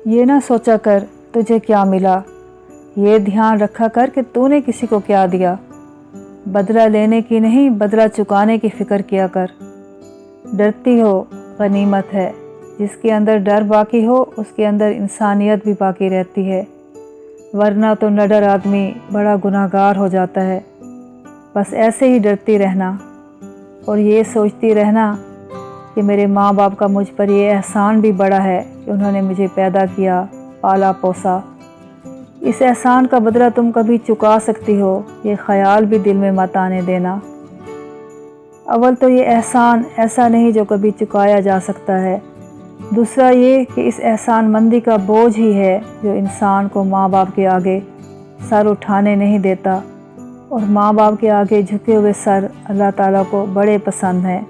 ये ना सोचा कर तुझे क्या मिला, ये ध्यान रखा कर कि तूने किसी को क्या दिया। बदला लेने की नहीं, बदला चुकाने की फ़िक्र किया कर। डरती हो गनीमत है, जिसके अंदर डर बाकी हो उसके अंदर इंसानियत भी बाकी रहती है, वरना तो निडर आदमी बड़ा गुनाहगार हो जाता है। बस ऐसे ही डरती रहना और ये सोचती रहना कि मेरे माँ बाप का मुझ पर ये एहसान भी बड़ा है कि उन्होंने मुझे पैदा किया, पाला पोसा। इस एहसान का बदला तुम कभी चुका सकती हो, ये ख़याल भी दिल में मत आने देना। अव्वल तो ये एहसान ऐसा नहीं जो कभी चुकाया जा सकता है, दूसरा ये कि इस एहसान मंदी का बोझ ही है जो इंसान को माँ बाप के आगे सर उठाने नहीं देता, और माँ बाप के आगे झुके हुए सर अल्लाह ताला को बड़े पसंद हैं।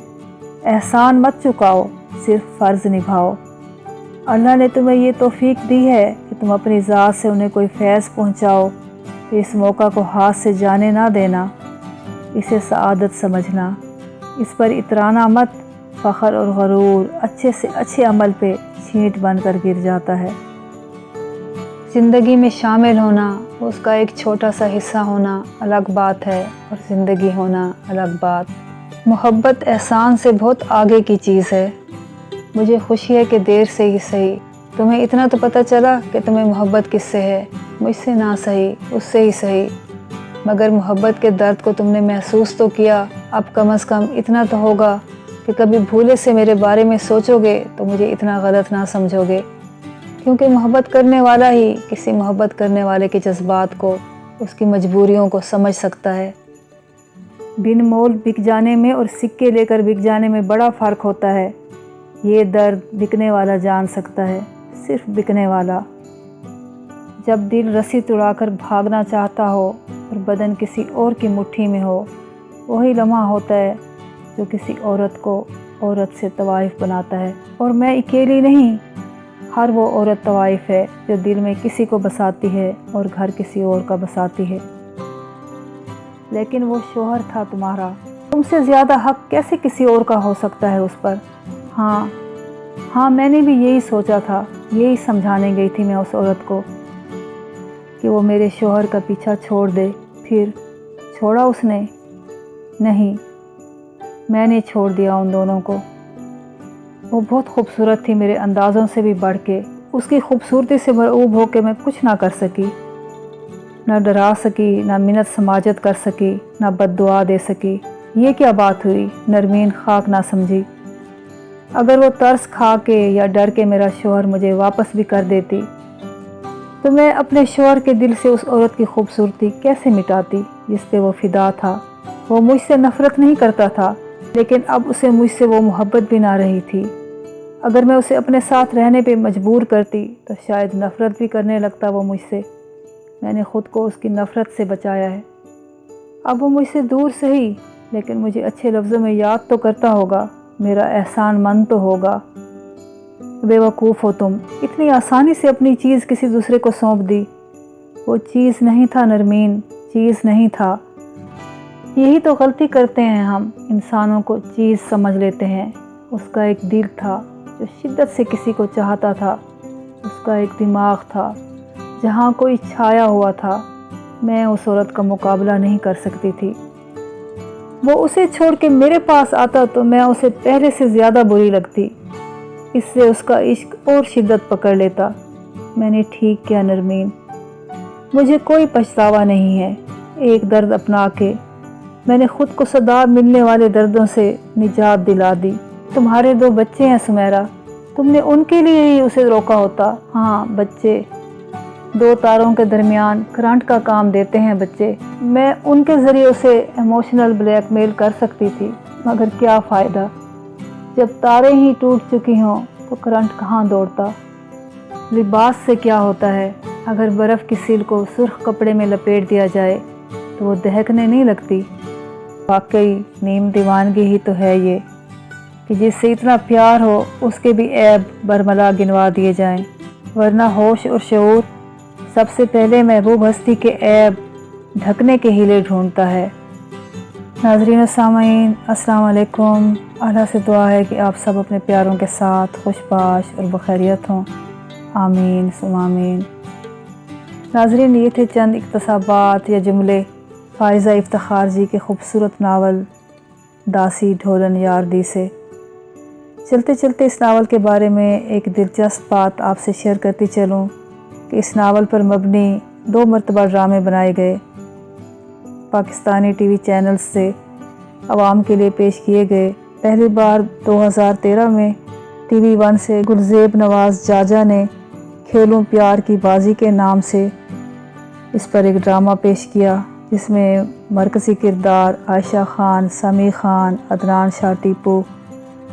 एहसान मत चुकाओ, सिर्फ फ़र्ज़ निभाओ। अल्लाह ने तुम्हें ये तौफ़ीक दी है कि तुम अपनी ज़ात से उन्हें कोई फैज़ पहुँचाओ, तो इस मौका को हाथ से जाने ना देना, इसे सआदत समझना। इस पर इतराना मत, फ़ख्र और गरूर अच्छे से अच्छे अमल पे छींट बनकर गिर जाता है। ज़िंदगी में शामिल होना, उसका एक छोटा सा हिस्सा होना अलग बात है, और ज़िंदगी होना अलग बात। मोहब्बत एहसान से बहुत आगे की चीज़ है। मुझे खुशी है कि देर से ही सही तुम्हें इतना तो पता चला कि तुम्हें मोहब्बत किससे है, मुझसे ना सही उससे ही सही, मगर मोहब्बत के दर्द को तुमने महसूस तो किया। अब कम से कम इतना तो होगा कि कभी भूले से मेरे बारे में सोचोगे तो मुझे इतना गलत ना समझोगे, क्योंकि मोहब्बत करने वाला ही किसी मोहब्बत करने वाले के जज्बात को, उसकी मजबूरियों को समझ सकता है। बिन मोल बिक जाने में और सिक्के लेकर बिक जाने में बड़ा फ़र्क होता है। ये दर्द बिकने वाला जान सकता है, सिर्फ बिकने वाला। जब दिल रस्सी तुड़ाकर भागना चाहता हो और बदन किसी और की मुट्ठी में हो, वही लम्हा होता है जो किसी औरत को औरत से तवाइफ बनाता है। और मैं अकेली नहीं, हर वो औरत तवाइफ है जो दिल में किसी को बसाती है और घर किसी और का बसाती है। लेकिन वो शोहर था तुम्हारा, तुमसे ज़्यादा हक कैसे किसी और का हो सकता है उस पर। हाँ, मैंने भी यही सोचा था, यही समझाने गई थी मैं उस औरत को कि वो मेरे शोहर का पीछा छोड़ दे। फिर छोड़ा उसने? नहीं, मैंने छोड़ दिया उन दोनों को। वो बहुत खूबसूरत थी मेरे अंदाज़ों से भी बढ़ के। उसकी खूबसूरती से मरऊब हो के मैं कुछ ना कर सकी, ना डरा सकी, ना मिन्नत समाजत कर सकी, ना बद्दुआ दे सकी। ये क्या बात हुई? नरमीन खाक ना समझी। अगर वो तरस खा के या डर के मेरा शोहर मुझे वापस भी कर देती, तो मैं अपने शोहर के दिल से उस औरत की खूबसूरती कैसे मिटाती जिस पे वो फ़िदा था। वो मुझसे नफ़रत नहीं करता था, लेकिन अब उसे मुझसे वो मोहब्बत भी ना रही थी। अगर मैं उसे अपने साथ रहने पे मजबूर करती तो शायद नफ़रत भी करने लगता वो मुझसे। मैंने ख़ुद को उसकी नफ़रत से बचाया है। अब वो मुझसे दूर सही, लेकिन मुझे अच्छे लफ्ज़ों में याद तो करता होगा, मेरा एहसान मंद तो होगा। बेवकूफ़ हो तुम, इतनी आसानी से अपनी चीज़ किसी दूसरे को सौंप दी। वो चीज़ नहीं था नरमीन, चीज़ नहीं था। यही तो गलती करते हैं हम, इंसानों को चीज़ समझ लेते हैं। उसका एक दिल था जो शिद्दत से किसी को चाहता था, उसका एक दिमाग था जहाँ कोई छाया हुआ था। मैं उस औरत का मुकाबला नहीं कर सकती थी। वो उसे छोड़ के मेरे पास आता तो मैं उसे पहले से ज़्यादा बुरी लगती, इससे उसका इश्क और शिद्दत पकड़ लेता। मैंने ठीक किया नरमीन, मुझे कोई पछतावा नहीं है। एक दर्द अपना के मैंने ख़ुद को सदा मिलने वाले दर्दों से निजात दिला दी। तुम्हारे 2 बच्चे हैं सुमेरा, तुमने उनके लिए ही उसे रोका होता। हाँ, बच्चे 2 तारों के दरमियान करंट का काम देते हैं बच्चे। मैं उनके ज़रिए उसे इमोशनल ब्लैकमेल कर सकती थी, मगर क्या फ़ायदा जब तारें ही टूट चुकी हों तो करंट कहाँ दौड़ता। लिबास से क्या होता है, अगर बर्फ़ की सिल को सुर्ख कपड़े में लपेट दिया जाए तो वो दहकने नहीं लगती। वाकई नीम दीवानगी ही तो है ये कि जिससे इतना प्यार हो उसके भी ऐब बरमला गिनवा दिए जाएं, वरना होश और शऊर सबसे पहले महबूब हस्ती के ऐब ढकने के हीले ढूंढता है। नाज़रीन और सामीन, अस्सलाम वालेकुम। अल्लाह से दुआ है कि आप सब अपने प्यारों के साथ खुशबाश और बखैरियत हों। آمین ثم آمین۔ ناظرین، یہ تھے چند اقتباسات یا جملے فائزہ افتخار جی کے خوبصورت ناول داسی ڈھولن یار دی سے۔ چلتے چلتے اس ناول کے بارے میں ایک دلچسپ بات آپ سے شیئر کرتی چلوں کہ اس ناول پر مبنی 2 مرتبہ ڈرامے بنائے گئے، پاکستانی ٹی وی چینلز سے عوام کے لیے پیش کیے گئے۔ پہلی بار 2013 میں ٹی وی 1 سے گلزیب نواز جاجا نے کھیلوں پیار کی بازی کے نام سے اس پر ایک ڈرامہ پیش کیا، جس میں مرکزی کردار عائشہ خان، سمیع خان، عدنان شاہ ٹیپو،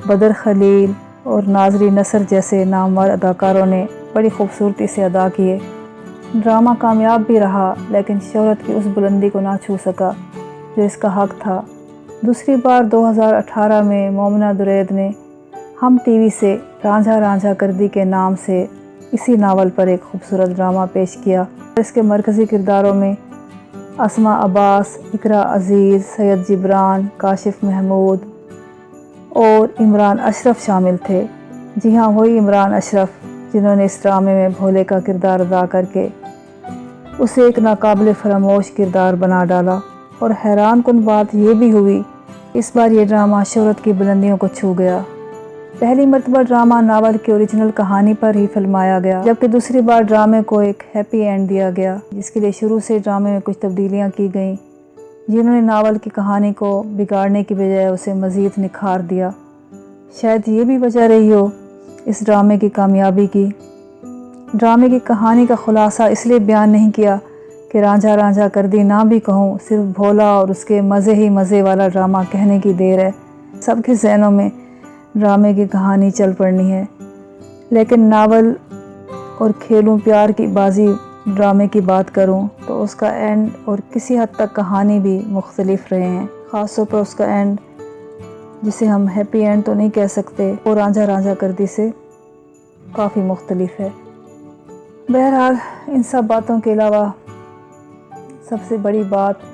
بدر خلیل اور ناظری نصر جیسے نامور اداکاروں نے بڑی خوبصورتی سے ادا کیے۔ ڈرامہ کامیاب بھی رہا، لیکن شہرت کی اس بلندی کو نہ چھو سکا جو اس کا حق تھا۔ دوسری بار 2018 میں مومنہ درید نے ہم ٹی وی سے رانجھا رانجھا کردی کے نام سے اسی ناول پر ایک خوبصورت ڈرامہ پیش کیا۔ اس کے مرکزی کرداروں میں اسماء عباس، اقرا عزیز، سید جبران، کاشف محمود اور عمران اشرف شامل تھے۔ جی ہاں، وہی عمران اشرف جنہوں نے اس ڈرامے میں بھولے کا کردار ادا کر کے اسے ایک ناقابل فراموش کردار بنا ڈالا۔ اور حیران کن بات یہ بھی ہوئی، اس بار یہ ڈرامہ شہرت کی بلندیوں کو چھو گیا۔ پہلی مرتبہ ڈرامہ ناول کی اوریجنل کہانی پر ہی فلمایا گیا، جبکہ دوسری بار ڈرامے کو ایک ہیپی اینڈ دیا گیا، جس کے لیے شروع سے ڈرامے میں کچھ تبدیلیاں کی گئیں، جنہوں نے ناول کی کہانی کو بگاڑنے کی بجائے اسے مزید نکھار دیا۔ شاید یہ بھی وجہ رہی ہو اس ڈرامے کی کامیابی کی۔ ڈرامے کی کہانی کا خلاصہ اس لیے بیان نہیں کیا کہ رانجھا رانجھا کردی نہ بھی کہوں، صرف بھولا اور اس کے مزے ہی مزے والا ڈرامہ کہنے کی دیر ہے۔ سب کے ذہنوں میں ڈرامے کی کہانی چل پڑنی ہے، لیکن ناول اور کھیلوں پیار کی بازی ڈرامے کی بات کروں تو اس کا اینڈ اور کسی حد تک کہانی بھی مختلف رہے ہیں، خاص طور پر اس کا اینڈ، جسے ہم ہیپی اینڈ تو نہیں کہہ سکتے، اور رانجھا رانجھا کردی سے کافی مختلف ہے۔ بہرحال ان سب باتوں کے علاوہ سب سے بڑی بات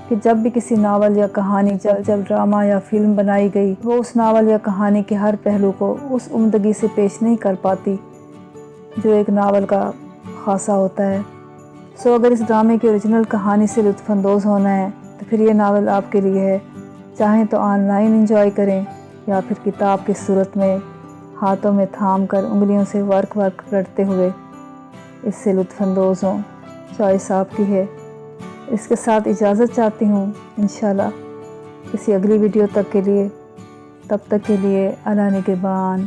کہ جب بھی کسی ناول یا کہانی جب ڈرامہ یا فلم بنائی گئی، وہ اس ناول یا کہانی کے ہر پہلو کو اس عمدگی سے پیش نہیں کر پاتی جو ایک ناول کا خاصہ ہوتا ہے۔ اگر اس ڈرامے کی اوریجنل کہانی سے لطف اندوز ہونا ہے تو پھر یہ ناول آپ کے لیے ہے۔ چاہیں تو آن لائن انجوائے کریں یا پھر کتاب کی صورت میں ہاتھوں میں تھام کر انگلیوں سے ورک رٹتے ہوئے اس سے لطف اندوز ہوں، چوائس آپ کی ہے۔ اس کے ساتھ اجازت چاہتی ہوں، انشاءاللہ کسی اگلی ویڈیو تک کے لیے، تب تک کے لیے اللہ نگہبان۔